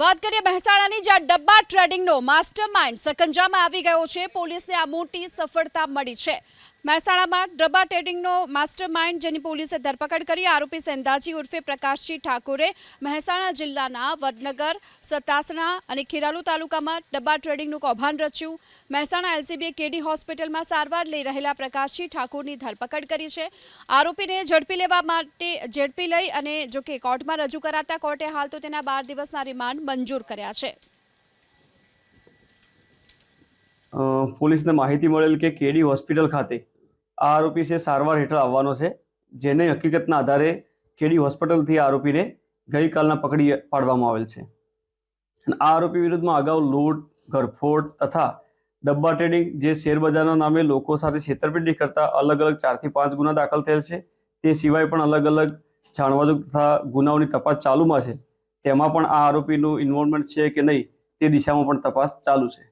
વાત કરીએ મહેસાણાની, જ્યાં ડબ્બા ટ્રેડિંગનો માસ્ટરમાઇન્ડ સકંજામાં આવી ગયો છે। પોલીસને આ મોટી સફળતા મળી છે। મહેસાણામાં ડબ્બા ટ્રેડિંગનો માસ્ટરમાઇન્ડ જેની પોલીસે ધરપકડ કરી આરોપી સેંધાજી ઉર્ફે પ્રકાશજી ઠાકોરે મહેસાણા જિલ્લાના વડનગર, સતાસણા અને ખેરાલુ તાલુકામાં ડબ્બા ટ્રેડિંગનું કૌભાંડ રચ્યું। મહેસાણા એલસીબીએ કેડી હોસ્પિટલમાં સારવાર લઈ રહેલા પ્રકાશજી ઠાકોરની ધરપકડ કરી છે। આરોપીને ઝડપી લઈ અને જો કે કોર્ટમાં રજૂ કરાતા કોર્ટે હાલ તો તેના 12 દિવસના રિમાન્ડ મંજૂર કર્યા છે। પોલીસને માહિતી મળેલ કે કેડી હોસ્પિટલ ખાતે આ આરોપી છે સારવાર હેઠળ આવવાનો છે, જેને હકીકતના આધારે કેડી હોસ્પિટલથી આરોપીને ગઈકાલના પકડી પાડવામાં આવેલ છે। આ આરોપી વિરુદ્ધમાં અગાઉ લૂંટ, ઘરફોડ તથા ડબ્બા ટ્રેડિંગ જે શેરબજારના નામે લોકો સાથે છેતરપિંડી કરતા અલગ અલગ 4 થી 5 ગુના દાખલ થયેલ છે। તે સિવાય પણ અલગ અલગ જાણવાજોગ તથા ગુનાઓની તપાસ ચાલુમાં છે। તેમાં પણ આ આરોપીનું ઇન્વોલ્વમેન્ટ છે કે નહીં તે દિશામાં પણ તપાસ ચાલુ છે।